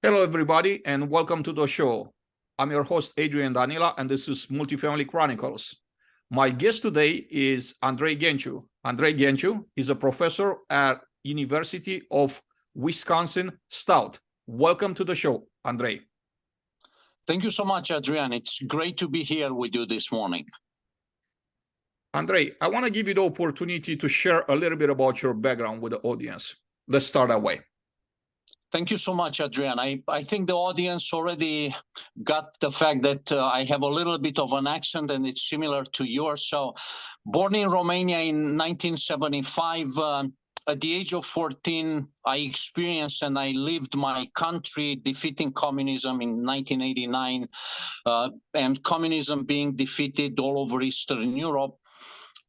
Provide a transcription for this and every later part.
Hello, everybody, and welcome to the show. I'm your host, Adrian Danila, and this is Multifamily Chronicles. My guest today is Andrei Ghenciu. Andrei Ghenciu is a professor at University of Wisconsin, Stout. Welcome to the show, Andrei. Thank you so much, Adrian. It's great to be here with you this morning. Andrei, I want to give you the opportunity to share a little bit about your background with the audience. Let's start that way. Thank you so much, Adrian. I think the audience already got the fact that I have a little bit of an accent and it's similar to yours. So born in Romania in 1975, at the age of 14, I experienced and I lived my country defeating communism in 1989, and communism being defeated all over Eastern Europe.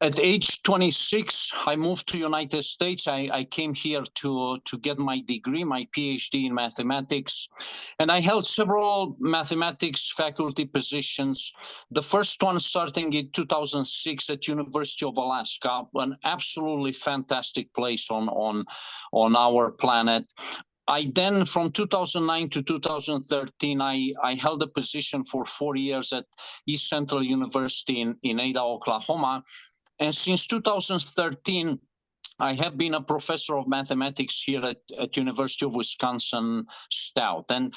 At age 26, I moved to United States. I came here to get my degree, my PhD in mathematics, and I held several mathematics faculty positions. The first one starting in 2006 at University of Alaska, an absolutely fantastic place on our planet. I then, from 2009 to 2013, I held a position for 4 years at East Central University in Ada, Oklahoma. And since 2013, I have been a professor of mathematics here at University of Wisconsin, Stout. And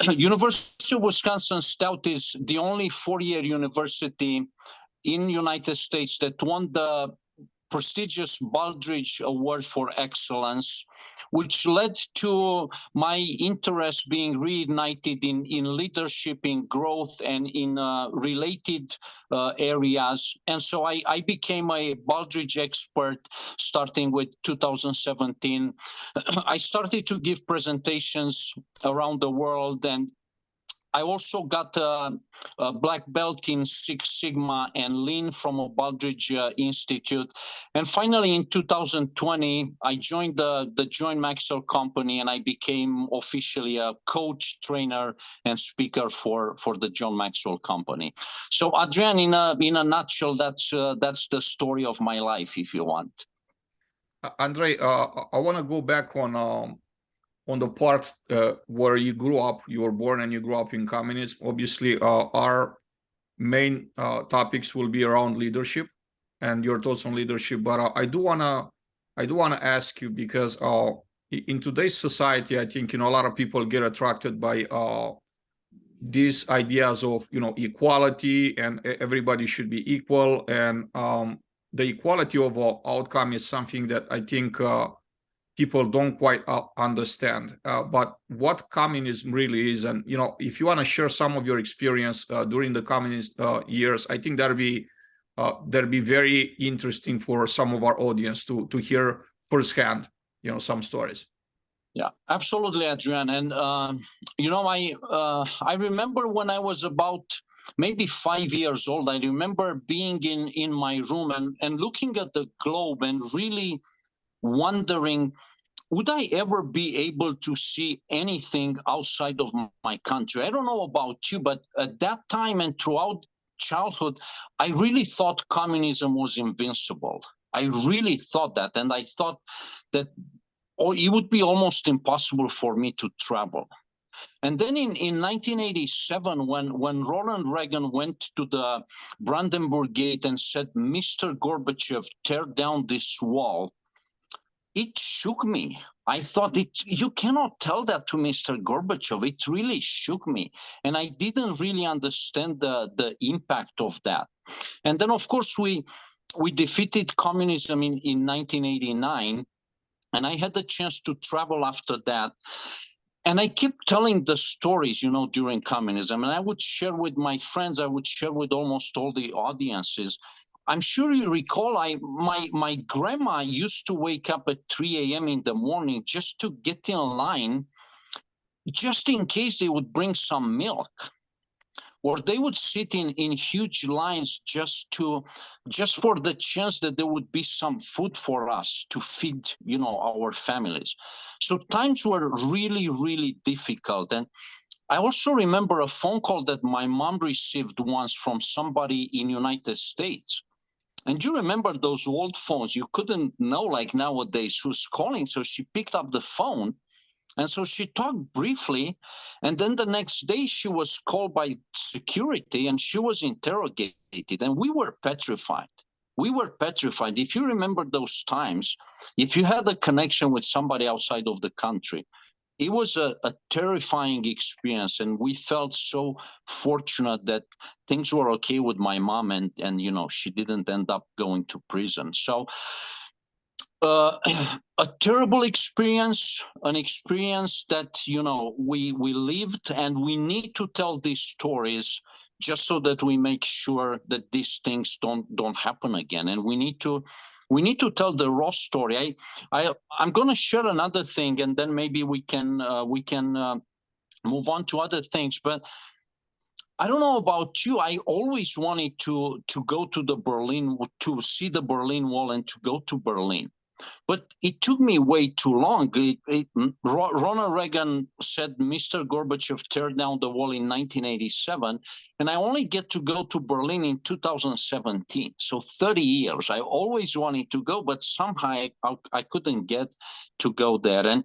University of Wisconsin, Stout is the only four-year university in the United States that won the prestigious Baldrige Award for Excellence, which led to my interest being reignited in leadership, in growth, and in related areas. And so I became a Baldrige expert starting with 2017. I started to give presentations around the world, and I also got a black belt in Six Sigma and Lean from a Baldrige Institute. And finally, in 2020, I joined the John Maxwell Company, and I became officially a coach, trainer, and speaker for the John Maxwell Company. So, Adrian, in a nutshell, that's the story of my life, if you want. Andrei, I want to go back on the part where you grew up. You were born and you grew up in communism. Obviously, our main topics will be around leadership and your thoughts on leadership. But I do wanna ask you, because in today's society, I think a lot of people get attracted by these ideas of equality, and everybody should be equal, and the equality of outcome is something that I think people don't quite understand. But what communism really is, and if you want to share some of your experience during the communist years, I think that'd be very interesting for some of our audience to hear firsthand, some stories. Yeah, absolutely, Adrian. And I remember when I was about maybe 5 years old, I remember being in my room and looking at the globe and really wondering, would I ever be able to see anything outside of my country? I don't know about you, but at that time and throughout childhood, I really thought communism was invincible. I really thought that, and I thought that it would be almost impossible for me to travel. And then in 1987, when Ronald Reagan went to the Brandenburg Gate and said, "Mr. Gorbachev, tear down this wall," it shook me. I thought, you cannot tell that to Mr. Gorbachev. It really shook me. And I didn't really understand the impact of that. And then, of course, we defeated communism in 1989. And I had the chance to travel after that. And I kept telling the stories, during communism. And I would share with my friends, I would share with almost all the audiences. I'm sure you recall, my grandma used to wake up at 3 a.m. in the morning just to get in line, just in case they would bring some milk. Or they would sit in huge lines just for the chance that there would be some food for us to feed, our families. So times were really, really difficult. And I also remember a phone call that my mom received once from somebody in the United States. And you remember those old phones? You couldn't know like nowadays who's calling. So she picked up the phone And so she talked briefly, and then the next day she was called by security and she was interrogated, and we were petrified. We were petrified. If you remember those times, if you had a connection with somebody outside of the country, it was a terrifying experience, and we felt so fortunate that things were okay with my mom, and she didn't end up going to prison. So a terrible experience, an experience that we lived, and we need to tell these stories just so that we make sure that these things don't happen again. And we need to tell the raw story. I'm going to share another thing, and then maybe we can move on to other things. But I don't know about you. I always wanted to go to see the Berlin Wall and to go to Berlin. But it took me way too long. Ronald Reagan said, Mr. Gorbachev, tear down the wall in 1987, and I only get to go to Berlin in 2017. So 30 years. I always wanted to go, but somehow I couldn't get to go there. And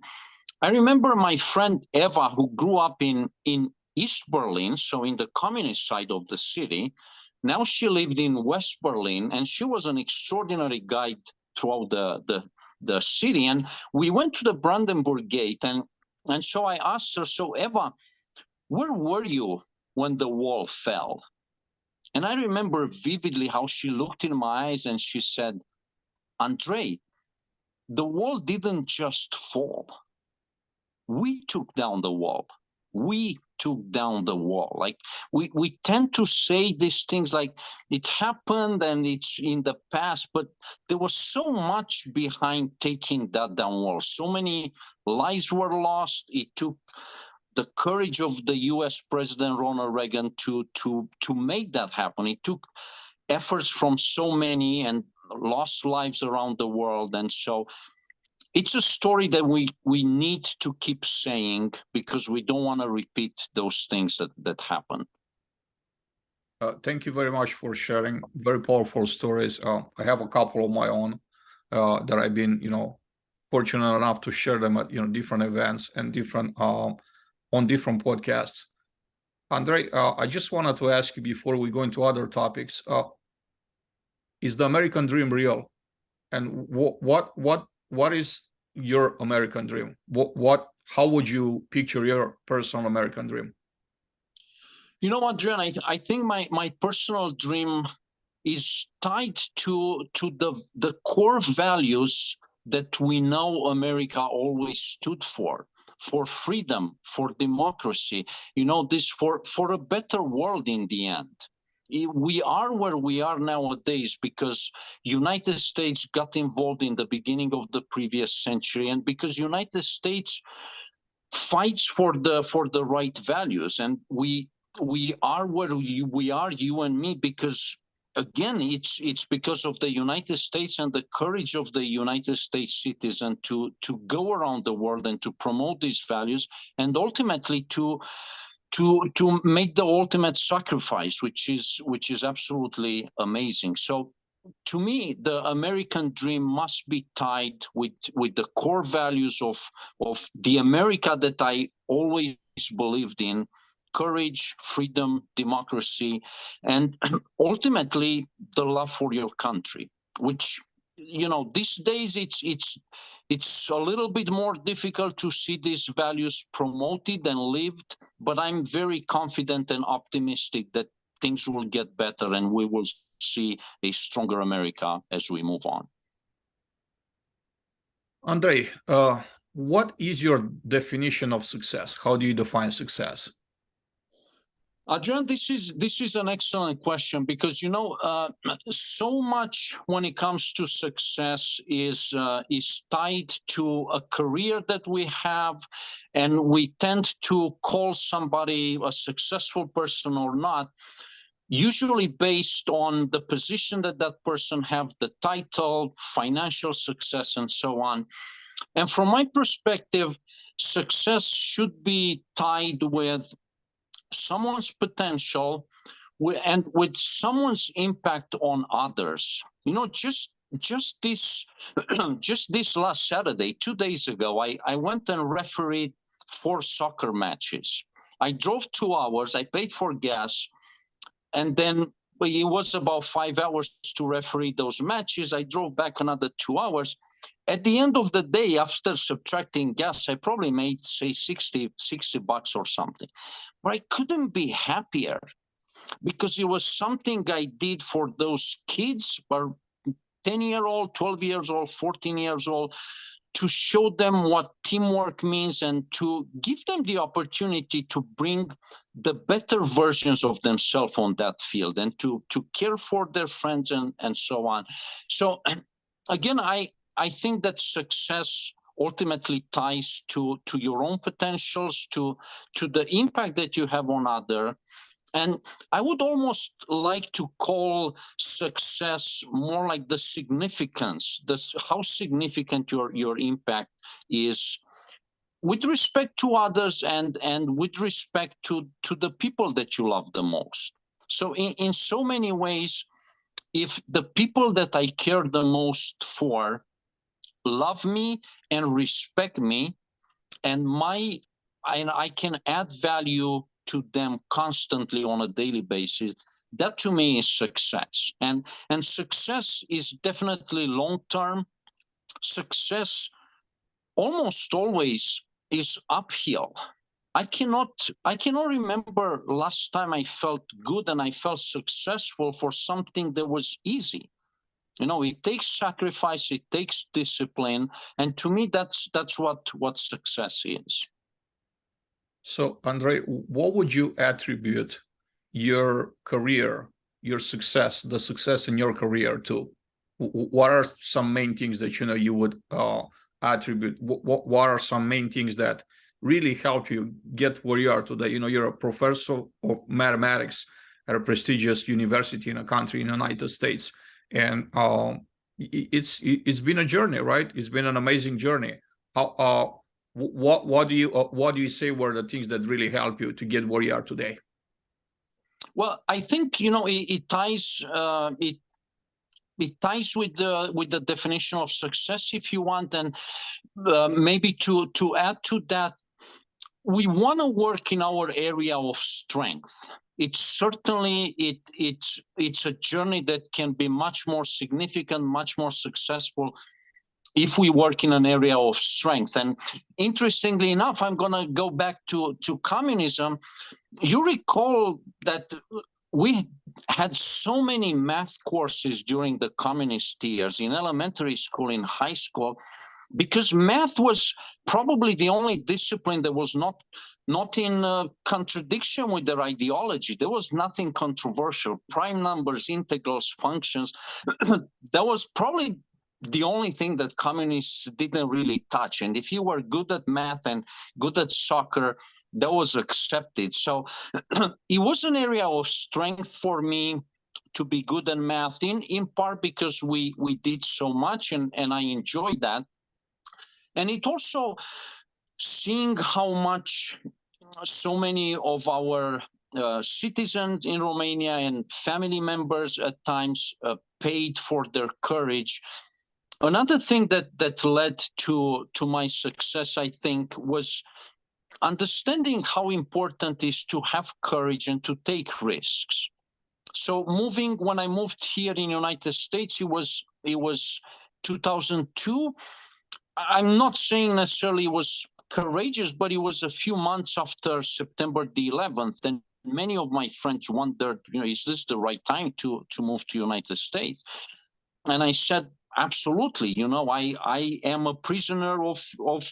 I remember my friend Eva, who grew up in East Berlin, so in the communist side of the city. Now she lived in West Berlin, and she was an extraordinary guide throughout the city. And we went to the Brandenburg Gate, and so I asked her, so Eva, where were you when the wall fell? And I remember vividly how she looked in my eyes and she said, Andrei, the wall didn't just fall. We took down the wall. We took down the wall. Like we tend to say these things like it happened and it's in the past, but there was so much behind taking that down wall. So many lives were lost. It took the courage of the U.S. President Ronald Reagan to make that happen. It took efforts from so many and lost lives around the world. And so it's a story that we need to keep saying because we don't want to repeat those things that happen. Thank you very much for sharing very powerful stories. I have a couple of my own that I've been, fortunate enough to share them at different events and different on different podcasts. Andrei, I just wanted to ask you before we go into other topics: is the American dream real? And what is your American dream? How would you picture your personal American dream? You know what, John? I think my personal dream is tied to the core values that we know America always stood for freedom, for democracy. This for a better world in the end. We are where we are nowadays because United States got involved in the beginning of the previous century, and because United States fights for the right values, and we are where we are, you and me, because again, it's because of the United States and the courage of the United States citizen to go around the world and to promote these values, and ultimately to make the ultimate sacrifice, which is absolutely amazing. So to me, the American dream must be tied with the core values of the America that I always believed in: courage, freedom, democracy, and ultimately the love for your country, which these days it's a little bit more difficult to see these values promoted and lived, but I'm very confident and optimistic that things will get better and we will see a stronger America as we move on. Andrei, what is your definition of success? How do you define success? Adrian, this is an excellent question because so much when it comes to success is tied to a career that we have, and we tend to call somebody a successful person or not, usually based on the position that person have, the title, financial success, and so on. And from my perspective, success should be tied with someone's potential and with someone's impact on others. just this just this last Saturday, 2 days ago, I went and refereed 4 soccer matches. I drove 2 hours, I paid for gas, and then it was about 5 hours to referee those matches. I drove back another 2 hours. At the end of the day, after subtracting gas, I probably made, say, 60 bucks or something. But I couldn't be happier, because it was something I did for those kids, or 10-year-old, 12 years old, 14 years old, to show them what teamwork means and to give them the opportunity to bring the better versions of themselves on that field and to care for their friends and so on. So again, I think that success ultimately ties to your own potentials, to the impact that you have on others. And I would almost like to call success more like the significance, how significant your impact is with respect to others and with respect to the people that you love the most. So in so many ways, if the people that I care the most for love me and respect me, and I can add value to them constantly on a daily basis, that to me is success. And success is definitely long-term. Success almost always is uphill. I cannot remember last time I felt good and I felt successful for something that was easy. It takes sacrifice, it takes discipline, and to me, that's what success is. So, Andrei, what would you attribute your career, your success, the success in your career to? What are some main things that you would attribute? What are some main things that really help you get where you are today? You're a professor of mathematics at a prestigious university in a country in the United States, and it's been a journey, right? It's been an amazing journey. How what do you say were the things that really help you to get where you are today? Well, I think it ties with the definition of success, if you want, and maybe to add to that, we want to work in our area of strength. It's certainly it's a journey that can be much more significant, much more successful if we work in an area of strength. And interestingly enough, I'm going to go back to communism. You recall that we had so many math courses during the communist years in elementary school, in high school, because math was probably the only discipline that was not in contradiction with their ideology. There was nothing controversial. Prime numbers, integrals, functions. That was probably the only thing that communists didn't really touch. And if you were good at math and good at soccer, that was accepted. So it was an area of strength for me to be good at math, in part because we did so much, and I enjoyed that. And it also, seeing how much so many of our citizens in Romania and family members at times paid for their courage. Another thing that led to my success, I think, was understanding how important it is to have courage and to take risks. So when I moved here in the United States, it was 2002. I'm not saying necessarily it was courageous, but it was a few months after September the 11th, and many of my friends wondered, is this the right time to move to the United States? And I said, absolutely. I am a prisoner of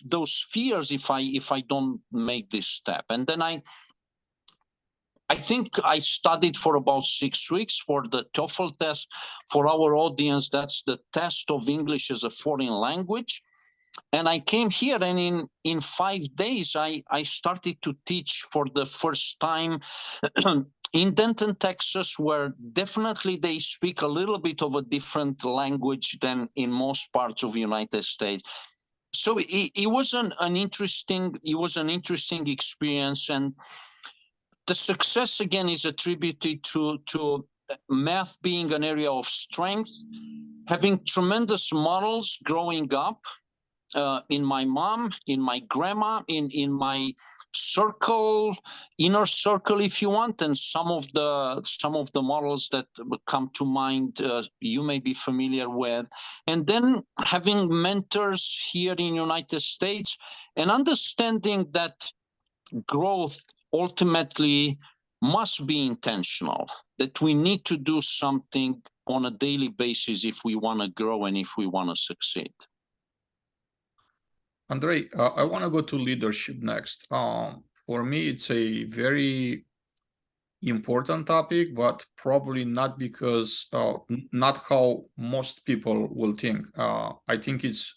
those fears if I don't make this step. And then I think I studied for about 6 weeks for the TOEFL test. For our audience, that's the test of English as a foreign language. And I came here, and in 5 days, I started to teach for the first time in Denton, Texas, where definitely they speak a little bit of a different language than in most parts of the United States. So it was an interesting experience, and the success again is attributed to math being an area of strength, having tremendous models growing up, in my mom, in my grandma, in my circle, inner circle, if you want, and some of the models that come to mind, you may be familiar with, and then having mentors here in United States, and understanding that growth ultimately must be intentional, that we need to do something on a daily basis if we want to grow and if we want to succeed. Andrei, I want to go to leadership next. For me, it's a very important topic, but probably not because not how most people will think. I think it's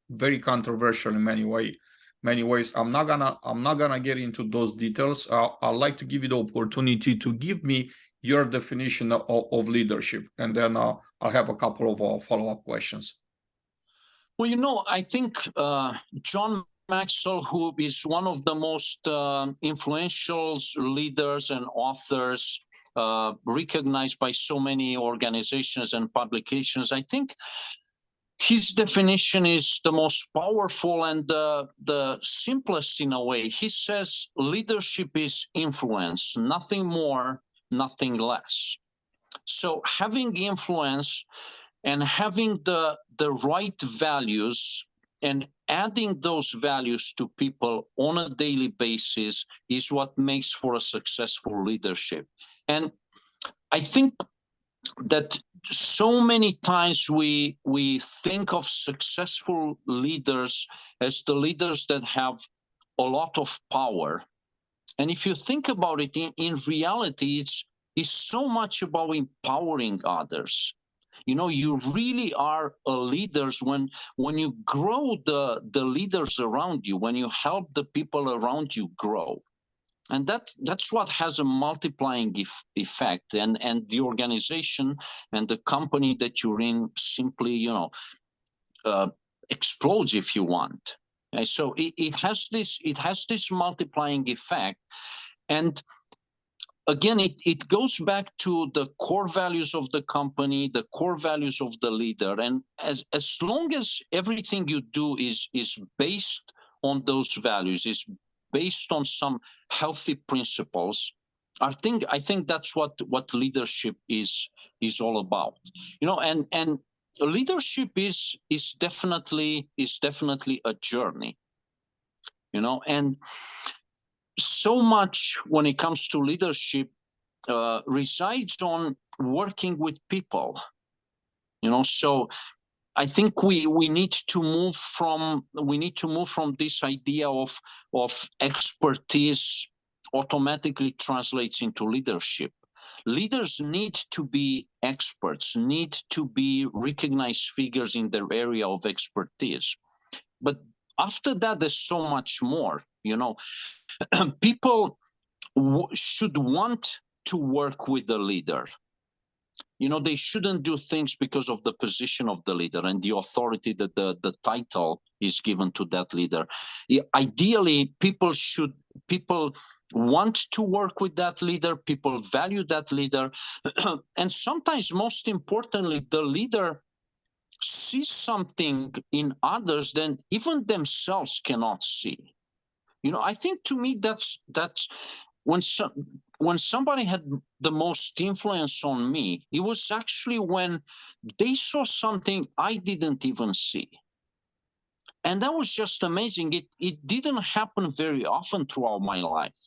very controversial in many ways. I'm not gonna get into those details. I'd like to give you the opportunity to give me your definition of leadership, and then I'll have a couple of follow-up questions. Well, I think John Maxwell, who is one of the most influential leaders and authors recognized by so many organizations and publications, I think his definition is the most powerful and the simplest in a way. He says leadership is influence, nothing more, nothing less. So having influence and having the right values and adding those values to people on a daily basis is what makes for a successful leadership. And I think that so many times we think of successful leaders as the leaders that have a lot of power. And if you think about it, in reality, it's so much about empowering others. You really are a leaders when you grow the leaders around you, when you help the people around you grow. And that's what has a multiplying effect, and the organization and the company that you're in simply explodes, if you want. And so it has this multiplying effect. And again, it goes back to the core values of the company, the core values of the leader. And as long as everything you do is based on those values, is based on some healthy principles, I think that's what leadership is all about. And leadership is definitely a journey. And so much when it comes to leadership resides on working with people. So I think we need to move from this idea of expertise automatically translates into leadership. Leaders need to be experts, need to be recognized figures in their area of expertise. But after that, there's so much more. People should want to work with the leader. They shouldn't do things because of the position of the leader and the authority that the title is given to that leader. Ideally, people want to work with that leader, people value that leader, and sometimes, most importantly, the leader sees something in others that even themselves cannot see. I think, to me, that's when somebody had the most influence on me, it was actually when they saw something I didn't even see. And that was just amazing. It didn't happen very often throughout my life,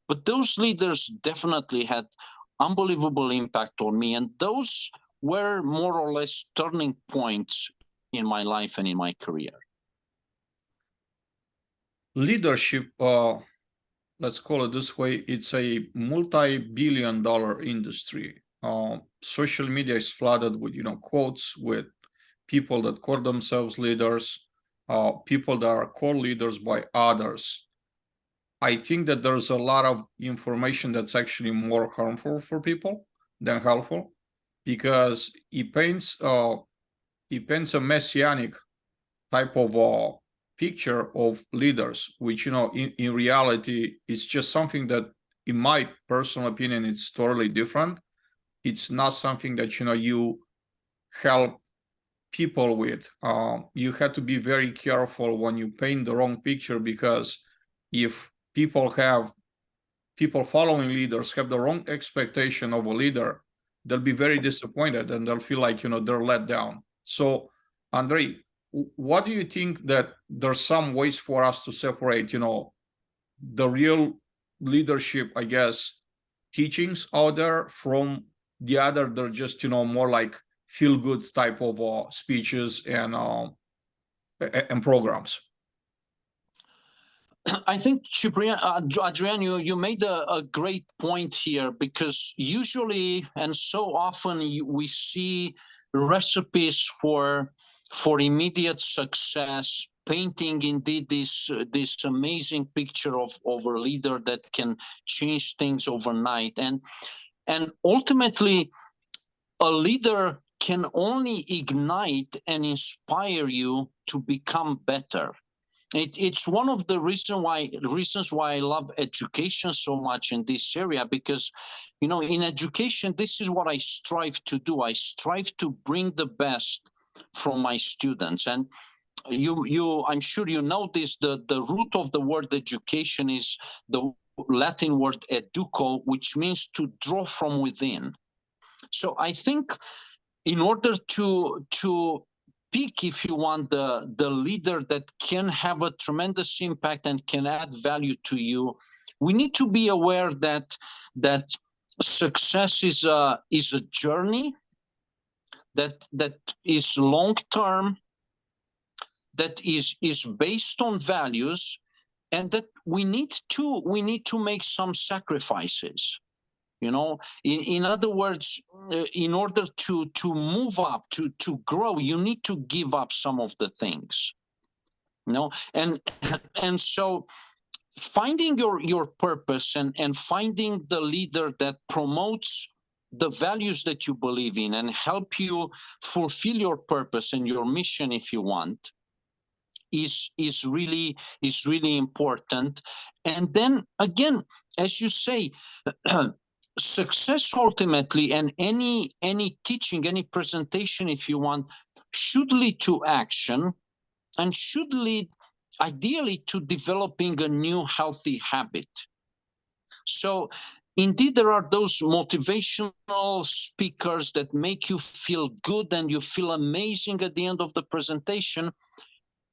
but those leaders definitely had unbelievable impact on me, and those were more or less turning points in my life and in my career. Leadership, let's call it this way, it's a multi-billion-dollar industry. Social media is flooded with quotes with people that call themselves leaders, people that are called leaders by others. I think that there's a lot of information that's actually more harmful for people than helpful, because it paints a messianic type of picture of leaders, which in reality it's just something that, in my personal opinion, it's totally different. It's not something that you help people with. You had to be very careful when you paint the wrong picture, because if people following leaders have the wrong expectation of a leader, they'll be very disappointed and they'll feel like, they're let down. So, Andrei, what do you think that there's some ways for us to separate, the real leadership, I guess, teachings out there from the other? They're just, more like feel good type of speeches and programs. I think, Adrian, you made a great point here, because usually and so often we see recipes for immediate success, painting indeed this amazing picture of a leader that can change things overnight, and ultimately a leader can only ignite and inspire you to become better. It's one of the reasons why I love education so much in this area, because, in education, this is what I strive to do. I strive to bring the best from my students. And I'm sure you know this, the root of the word education is the Latin word educo, which means to draw from within. So I think in order to pick, if you want, the leader that can have a tremendous impact and can add value to you, we need to be aware that success is a journey that is long term, that is based on values, and that we need to make some sacrifices. In other words, in order to move up, to grow, you need to give up some of the things. And so finding your purpose and finding the leader that promotes the values that you believe in and help you fulfill your purpose and your mission, if you want, is really important. And then again, as you say, success ultimately, and any teaching, any presentation, if you want, should lead to action and should lead ideally to developing a new healthy habit. So indeed, there are those motivational speakers that make you feel good and you feel amazing at the end of the presentation.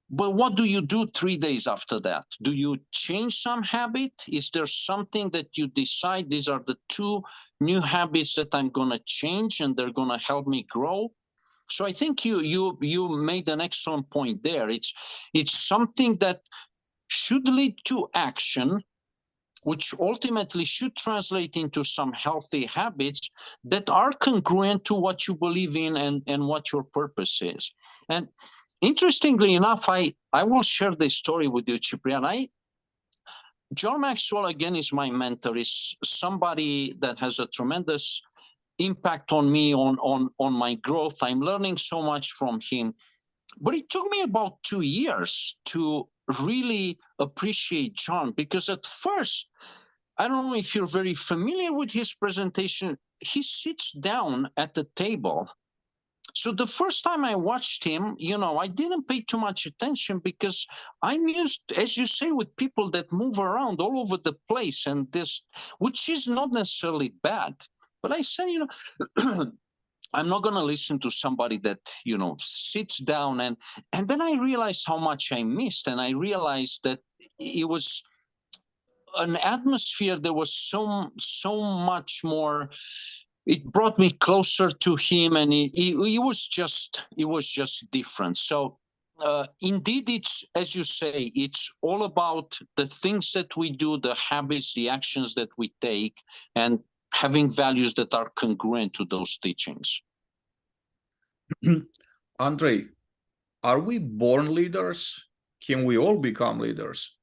But what do you do 3 days after that? Do you change some habit? Is there something that you decide, these are the 2 new habits that I'm going to change and they're going to help me grow? So I think you made an excellent point there. It's something that should lead to action, which ultimately should translate into some healthy habits that are congruent to what you believe in and what your purpose is. And interestingly enough, I will share this story with you, Ciprian. John Maxwell, again, is my mentor, is somebody that has a tremendous impact on me, on my growth. I'm learning so much from him. But it took me about 2 years to really appreciate John, because at first, I don't know if you're very familiar with his presentation, he sits down at the table. So the first time I watched him, I didn't pay too much attention, because I'm used, as you say, with people that move around all over the place, and this, which is not necessarily bad. But I said, I'm not going to listen to somebody that, sits down. And then I realized how much I missed. And I realized that it was an atmosphere that was so much more. It brought me closer to him, and it was just different. So indeed, it's, as you say, it's all about the things that we do, the habits, the actions that we take, and having values that are congruent to those teachings. Andrei, are we born leaders? Can we all become leaders?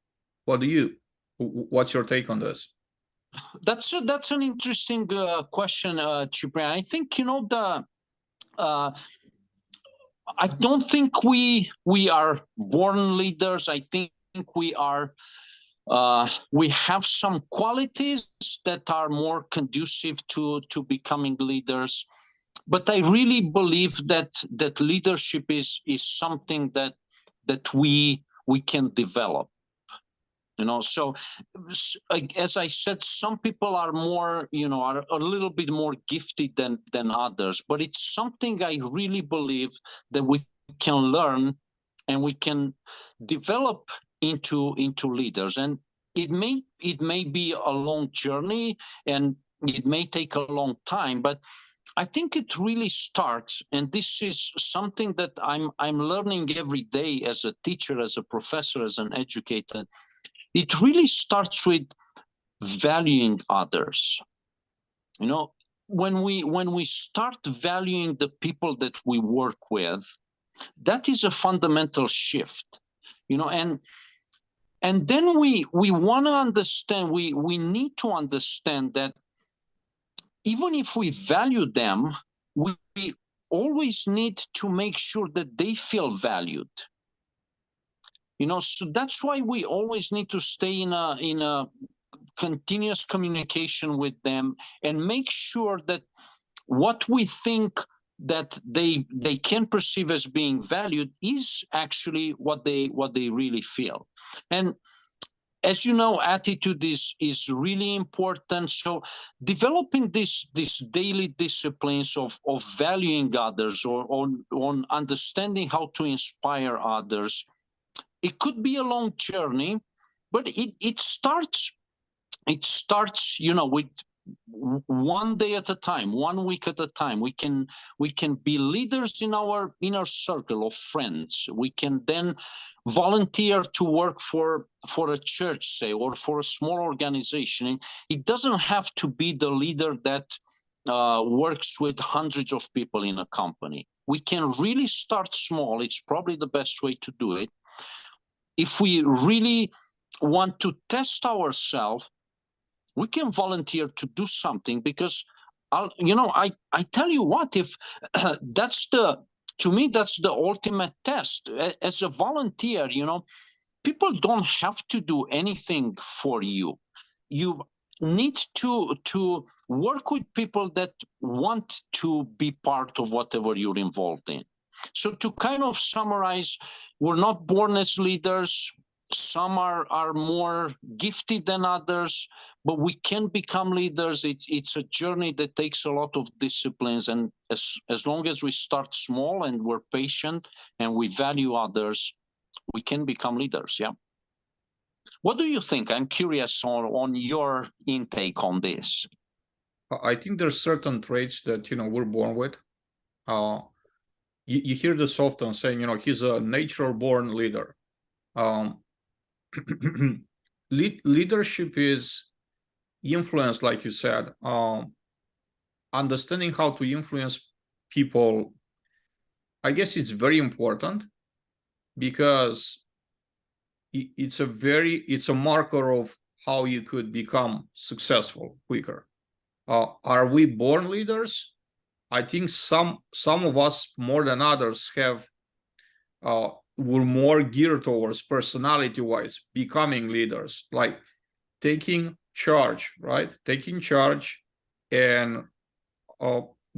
What's your take on this? That's an interesting question, Ciprian. I think, I don't think we are born leaders. I think we are. We have some qualities that are more conducive to becoming leaders. but I really believe that leadership is something that we can develop. So as I said, some people are more, are a little bit more gifted than others, but it's something I really believe that we can learn and we can develop into leaders. And it may be a long journey and it may take a long time, but I think it really starts, and this is something that I'm learning every day as a teacher, as a professor, as an educator. It really starts with valuing others. When we start valuing the people that we work with, that is a fundamental shift. And then we want to understand, we need to understand that even if we value them, we always need to make sure that they feel valued. So that's why we always need to stay in a continuous communication with them and make sure that what we think that they can perceive as being valued is actually what they really feel. And as you know, attitude is really important. So developing these daily disciplines of valuing others, or on understanding how to inspire others, it could be a long journey, but it starts with one day at a time, 1 week at a time. We can be leaders in our inner circle of friends. We can then volunteer to work for a church, say, or for a small organization. It doesn't have to be the leader that works with hundreds of people in a company. We can really start small. It's probably the best way to do it. If we really want to test ourselves, we can volunteer to do something, because I tell you what, if to me that's the ultimate test. As a volunteer, people don't have to do anything for you. You need to work with people that want to be part of whatever you're involved in. So to kind of summarize, we're not born as leaders. Some are more gifted than others, but we can become leaders. It's a journey that takes a lot of disciplines, and as long as we start small and we're patient and we value others, we can become leaders. Yeah. What do you think? I'm curious on your intake on this. I think there's certain traits that we're born with. You hear this often saying, he's a natural born leader. Leadership is influence, like you said. Understanding how to influence people, I guess it's very important, because it's a marker of how you could become successful quicker. Are we born leaders? I think some of us more than others were more geared towards, personality-wise, becoming leaders, like taking charge, right? Taking charge and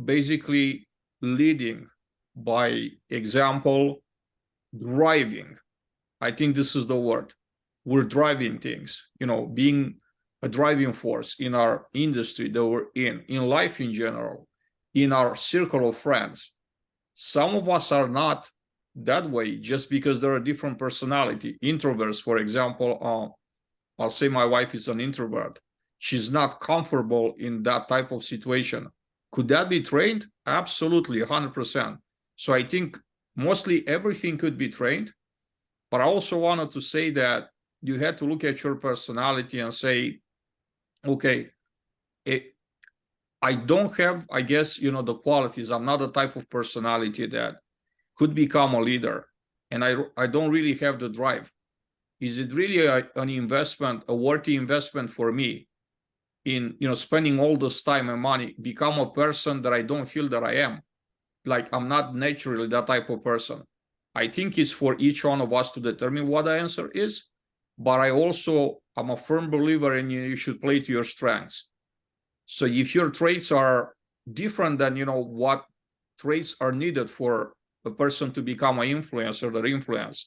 basically leading by example, driving. I think this is the word. We're driving things, being a driving force in our industry that we're in life in general, in our circle of friends. Some of us are not that way just because they're a different personality. Introverts, for example, I'll say my wife is an introvert. She's not comfortable in that type of situation. Could that be trained? Absolutely, 100%. So I think mostly everything could be trained. But I also wanted to say that you had to look at your personality and say, okay, I don't have, I guess, the qualities. I'm not the type of personality that could become a leader. And I don't really have the drive. Is it really an investment, a worthy investment for me in, spending all this time and money, become a person that I don't feel that I am? Like, I'm not naturally that type of person. I think it's for each one of us to determine what the answer is. But I'm a firm believer in you should play to your strengths. So if your traits are different than, what traits are needed for a person to become an influencer or influence.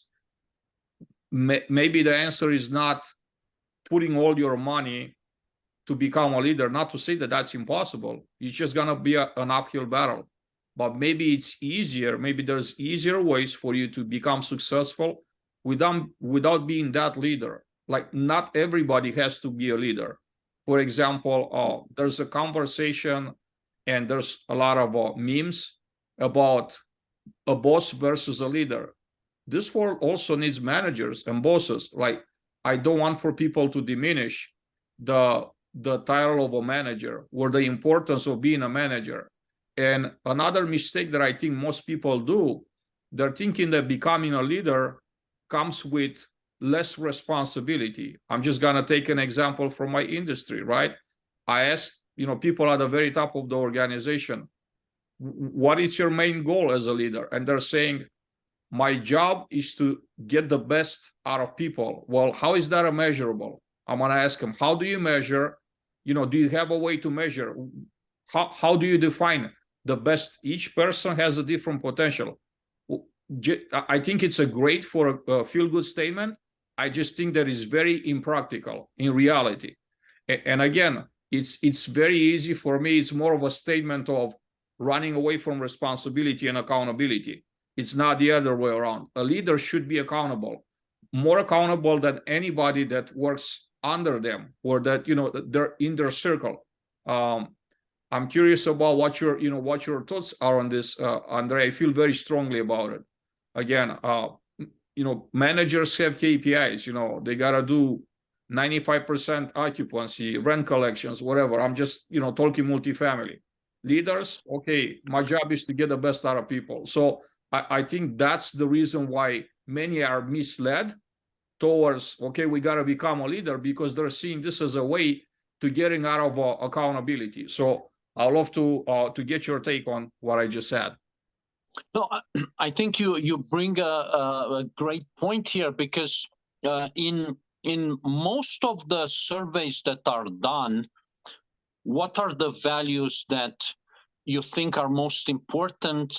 Maybe the answer is not putting all your money to become a leader. Not to say that that's impossible. It's just gonna be an uphill battle. But maybe it's easier. Maybe there's easier ways for you to become successful without being that leader. Like, not everybody has to be a leader. For example, there's a conversation and there's a lot of memes about a boss versus a leader. This world also needs managers and bosses. Like, I don't want for people to diminish the title of a manager or the importance of being a manager. And another mistake that I think most people do, they're thinking that becoming a leader comes with less responsibility. I'm just gonna take an example from my industry, right? I asked, people at the very top of the organization, what is your main goal as a leader? And they're saying, my job is to get the best out of people. Well, how is that measurable? I'm gonna ask them, how do you measure? Do you have a way to measure? How do you define the best? Each person has a different potential. I think it's a great for a feel-good statement. I just think that is very impractical in reality. And again, it's very easy for me. It's more of a statement of running away from responsibility and accountability. It's not the other way around. A leader should be accountable, more accountable than anybody that works under them or that they're in their circle. I'm curious about what your thoughts are on this, Andrei. I feel very strongly about it. Again, managers have KPIs. They gotta do 95% occupancy, rent collections, whatever. I'm just talking multifamily. Leaders, okay, my job is to get the best out of people. So I think that's the reason why many are misled towards, okay, we got to become a leader, because they're seeing this as a way to getting out of accountability. So I'd love to get your take on what I just said. No, I think you bring a great point here, because in most of the surveys that are done, what are the values that you think are most important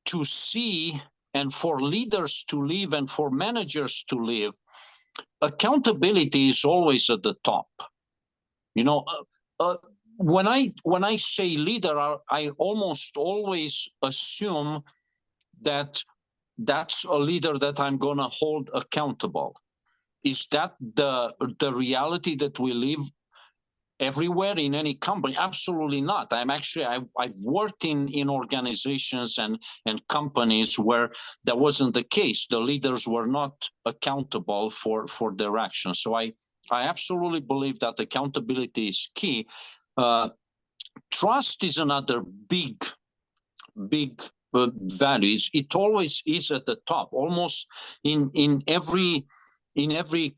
to see and for leaders to live and for managers to live? Accountability is always at the top. When I say leader, I almost always assume that that's a leader that I'm going to hold accountable. Is that the reality that we live everywhere in any company? Absolutely not. I've worked in organizations and companies where that wasn't the case. The leaders were not accountable for their actions. So I absolutely believe that accountability is key. Trust is another big value. It always is at the top. Almost in every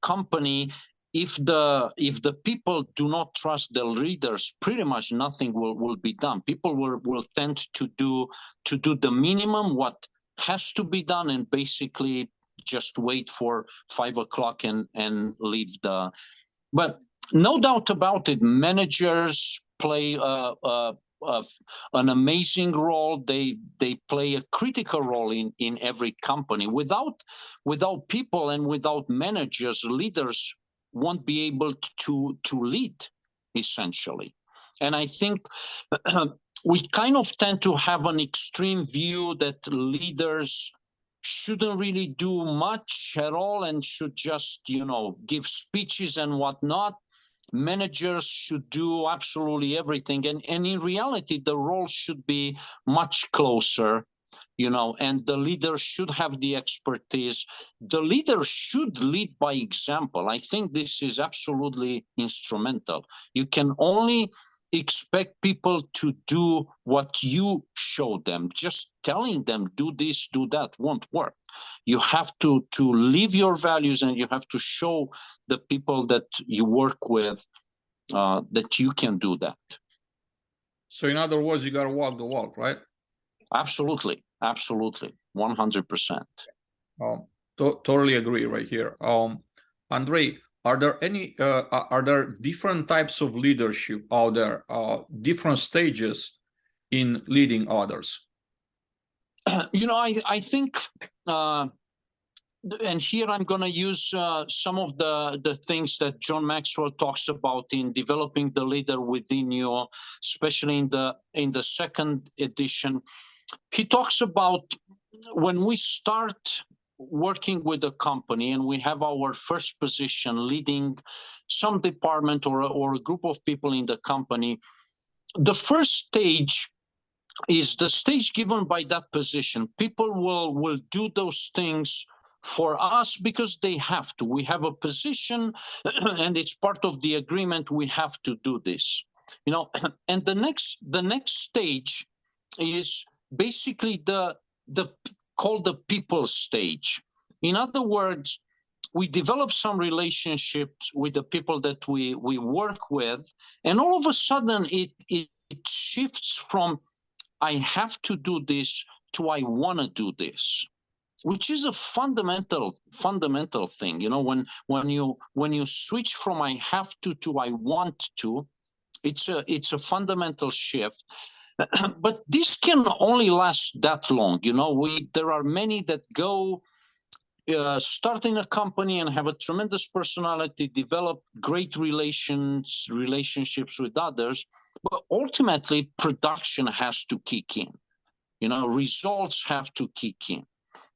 company, if the people do not trust the leaders, pretty much nothing will be done. People will tend to do the minimum, what has to be done, and basically just wait for 5 o'clock and leave the. But no doubt about it, managers play an amazing role. They play a critical role in every company. Without people and without managers, leaders won't be able to lead, essentially. And I think we kind of tend to have an extreme view that leaders shouldn't really do much at all and should just, give speeches and whatnot. Managers should do absolutely everything. And in reality, the role should be much closer, and the leader should have the expertise. The leader should lead by example. I think this is absolutely instrumental. You can only expect people to do what you show them. Just telling them, do this, do that, won't work. You have to live your values, and you have to show the people that you work with that you can do that. So in other words, you got to walk the walk, right? Absolutely. 100%. Totally agree right here. Andrei, are there different types of leadership out there, different stages in leading others? I think, and here I'm going to use some of the things that John Maxwell talks about in developing the leader within you, especially in the second edition. He talks about when we start working with a company and we have our first position leading some department or a group of people in the company, the first stage is the stage given by that position. People will do those things for us because they have to. We have a position and it's part of the agreement. We have to do this, and the next stage is basically the called the people stage. In other words, we develop some relationships with the people that we work with, and all of a sudden it shifts from I have to do this to I want to do this, which is a fundamental thing. When you switch from I have to I want to, it's a fundamental shift. But this can only last that long. There are many that go start in a company and have a tremendous personality, develop great relationships with others, but ultimately production has to kick in. Results have to kick in.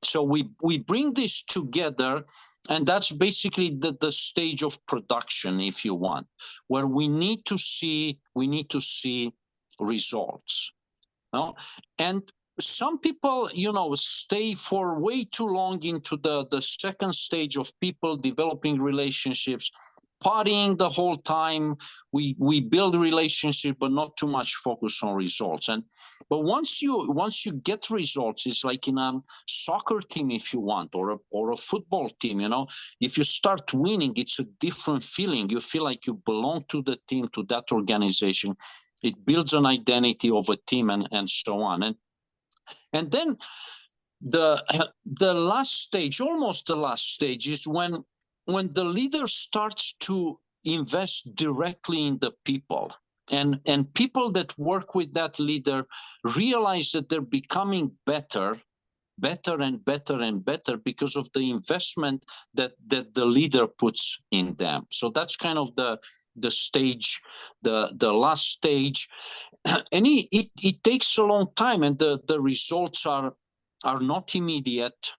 So we bring this together, and that's basically the stage of production, if you want, where we need to see results. And some people, stay for way too long into the second stage of people developing relationships, partying the whole time. We build a relationship, but not too much focus on results. But once you get results, it's like in a soccer team, if you want, or a football team. If you start winning, it's a different feeling. You feel like you belong to the team, to that organization. It builds an identity of a team and so on. And then the last stage, almost the last stage, is when the leader starts to invest directly in the people, and people that work with that leader realize that they're becoming better and better and better because of the investment that the leader puts in them. So that's kind of the stage, the last stage. And it takes a long time, and the results are not immediate,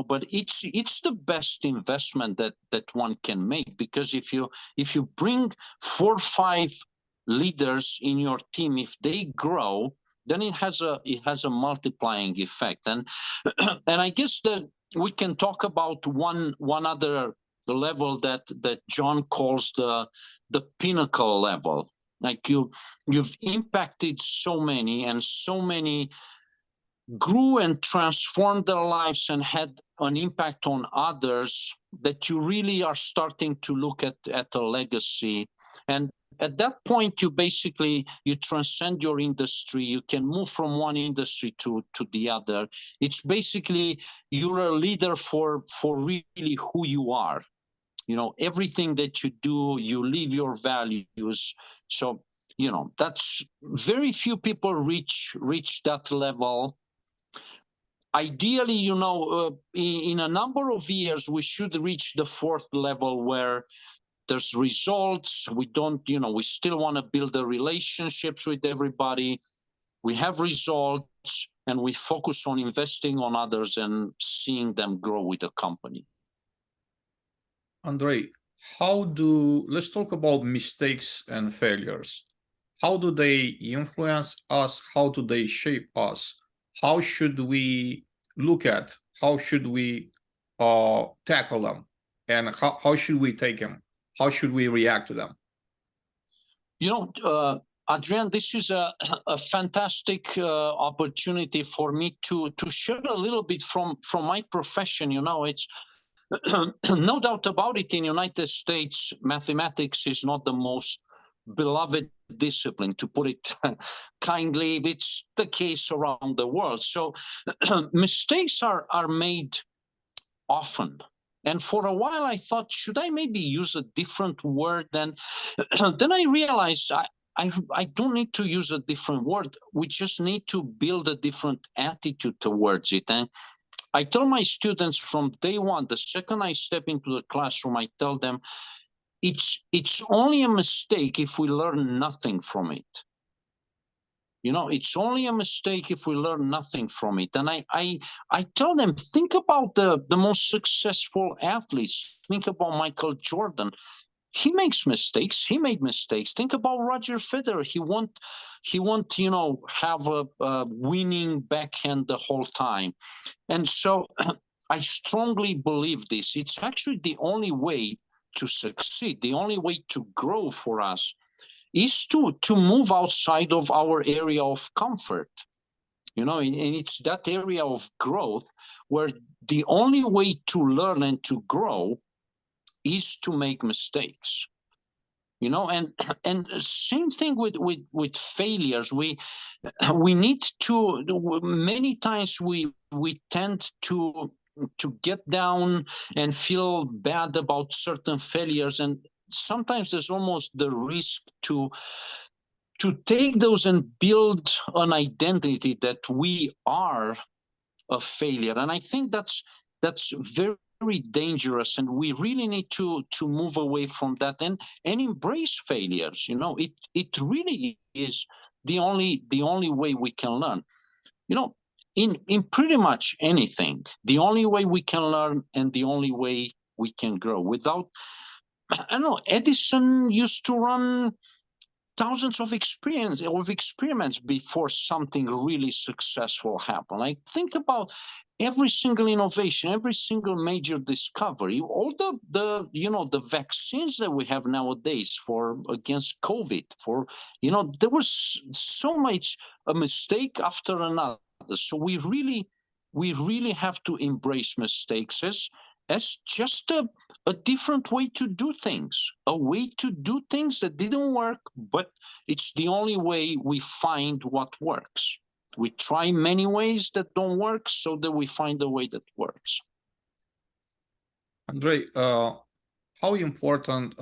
but it's the best investment that one can make, because if you bring 4 or 5 leaders in your team, if they grow, then it has a multiplying effect. And and I guess that we can talk about one other level that John calls the pinnacle level. Like you've impacted so many, and so many grew and transformed their lives and had an impact on others, that you really are starting to look at a legacy. And at that point, you transcend your industry. You can move from one industry to the other. It's basically you're a leader for really who you are. Everything that you do, you live your values. So, that's very few people reach that level. Ideally, in a number of years, we should reach the 4th level, where there's results. We still want to build the relationships with everybody. We have results, and we focus on investing on others and seeing them grow with the company. Andrei, let's talk about mistakes and failures. How do they influence us? How do they shape us? How should we look at? How should we tackle them? And how should we take them? How should we react to them? Adrian, this is a fantastic opportunity for me to share a little bit from my profession. It's no doubt about it, in the United States, mathematics is not the most beloved discipline, to put it kindly. It's the case around the world. So mistakes are made often. And for a while I thought, should I maybe use a different word? Then I realized I don't need to use a different word. We just need to build a different attitude towards it. And I tell my students from day one, the second I step into the classroom, I tell them it's only a mistake if we learn nothing from it. You know, it's only a mistake if we learn nothing from it. And I tell them, think about the most successful athletes. Think about Michael Jordan. He makes mistakes. He made mistakes. Think about Roger Federer. He won't, you know, have a winning backhand the whole time. And so I strongly believe this. It's actually the only way to succeed, the only way to grow for us is to move outside of our area of comfort. You know, and it's that area of growth where the only way to learn and to grow is to make mistakes. You know, and same thing with failures. We need to, many times we tend to get down and feel bad about certain failures, and sometimes there's almost the risk to take those and build an identity that we are a failure. And I think that's very dangerous, and we really need to move away from that and embrace failures. You know, it really is the only way we can learn. You know, in pretty much anything, the only way we can learn and the only way we can grow. Without, I don't know, Edison used to run thousands of experiments before something really successful happened. Like, think about every single innovation, every single major discovery, all the you know, the vaccines that we have nowadays for against COVID, for, you know, there was so much a mistake after another. So we really have to embrace mistakes as just a different way to do things, a way to do things that didn't work, but it's the only way we find what works. We try many ways that don't work so that we find a way that works. Andrei, how important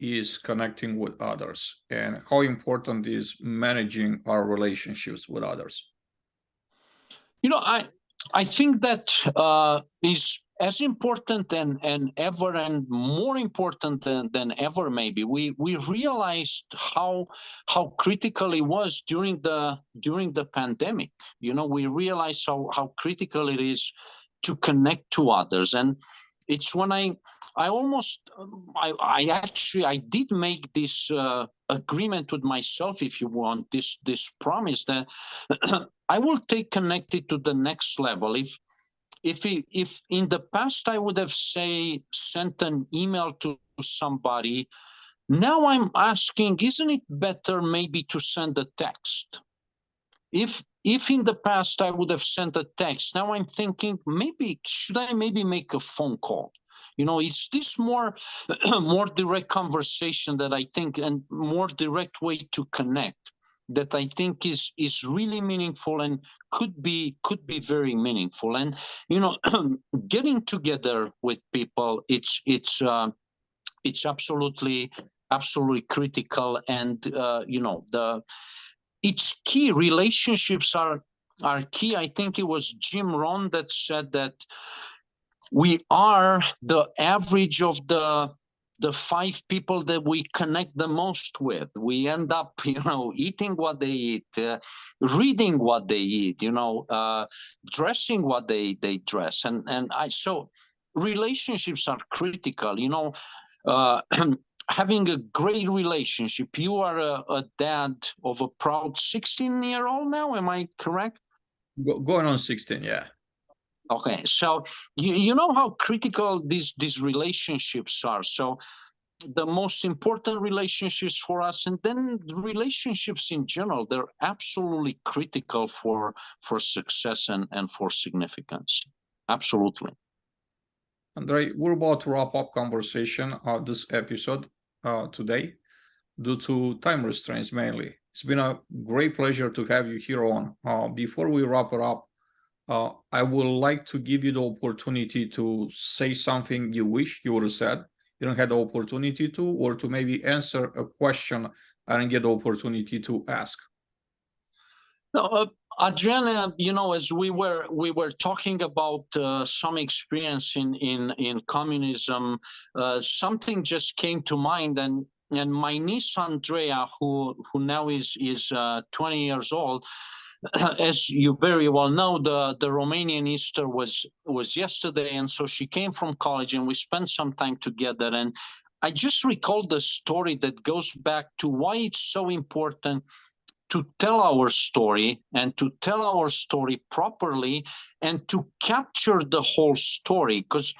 is connecting with others, and how important is managing our relationships with others? You know, I think that is as important and ever, and more important than ever. Maybe we realized how critical it was during the pandemic. You know, we realized how critical it is to connect to others. And it's when I did make this agreement with myself, if you want, this promise that I will take connected to the next level. If in the past I would have sent an email to somebody, now I'm asking, isn't it better maybe to send a text? If in the past I would have sent a text, now I'm thinking, should I make a phone call? You know, it's this more direct conversation that I think, and more direct way to connect, that I think is really meaningful and could be very meaningful. And, you know, getting together with people, it's absolutely critical. And you know, it's key. Relationships are key. I think it was Jim Rohn that said that we are the average of the 5 people that we connect the most with. We end up, you know, eating what they eat, reading what they eat, you know, dressing what they dress. And so relationships are critical, you know. Having a great relationship. You are a dad of a proud 16-year-old now, am I correct? Going on 16, yeah. Okay, so you know how critical these relationships are. So the most important relationships for us, and then relationships in general, they're absolutely critical for success and for significance. Absolutely. Andrei, we're about to wrap up conversation this episode today due to time restraints mainly. It's been a great pleasure to have you here on. Before we wrap it up, I would like to give you the opportunity to say something you wish you would have said didn't have the opportunity to, or to maybe answer a question I didn't get the opportunity to ask? No, Adriana, as we were talking about some experience in communism, something just came to mind, and my niece Andrea, who now is 20 years old, as you very well know, the Romanian Easter was yesterday, and so she came from college, and we spent some time together, and I just recalled the story that goes back to why it's so important to tell our story, and to tell our story properly, and to capture the whole story. Because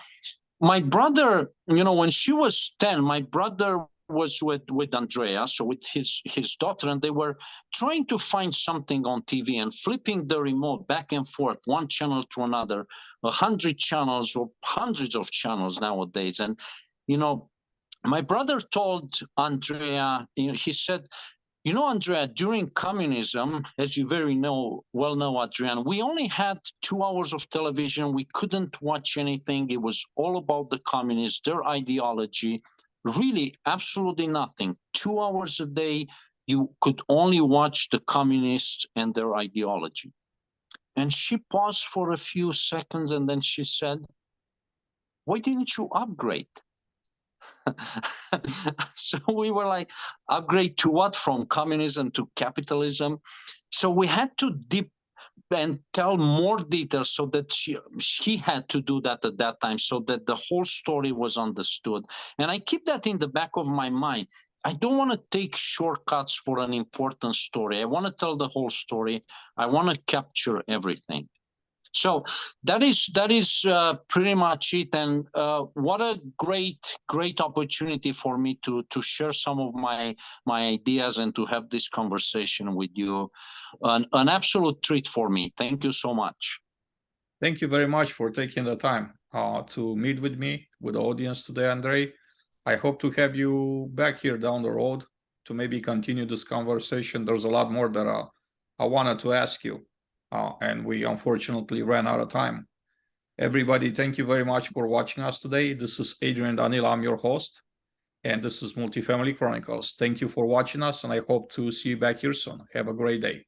my brother, when she was 10, my brother was with Andrea, so with his daughter, and they were trying to find something on TV and flipping the remote back and forth, one channel to another, 100 channels or hundreds of channels nowadays. And my brother told Andrea, he said, Andrea, during communism, as you well know, Adrian, we only had 2 hours of television. We couldn't watch anything. It was all about the communists, their ideology, really absolutely nothing. 2 hours a day, you could only watch the communists and their ideology. And she paused for a few seconds, and then she said, why didn't you upgrade? So we were like, upgrade to what? From communism to capitalism? So we had to deep and tell more details, so that she had to do that at that time, so that the whole story was understood. And I keep that in the back of my mind. I don't want to take shortcuts for an important story. I want to tell the whole story. I want to capture everything. So that is pretty much it. And what a great opportunity for me to share some of my ideas and to have this conversation with you. An absolute treat for me. Thank you so much. Thank you very much for taking the time to meet with me, with the audience today, Andrei. I hope to have you back here down the road to maybe continue this conversation. There's a lot more that I wanted to ask you. And we unfortunately ran out of time. Everybody, thank you very much for watching us today. This is Adrian Danila, I'm your host, and this is Multifamily Chronicles. Thank you for watching us, and I hope to see you back here soon. Have a great day.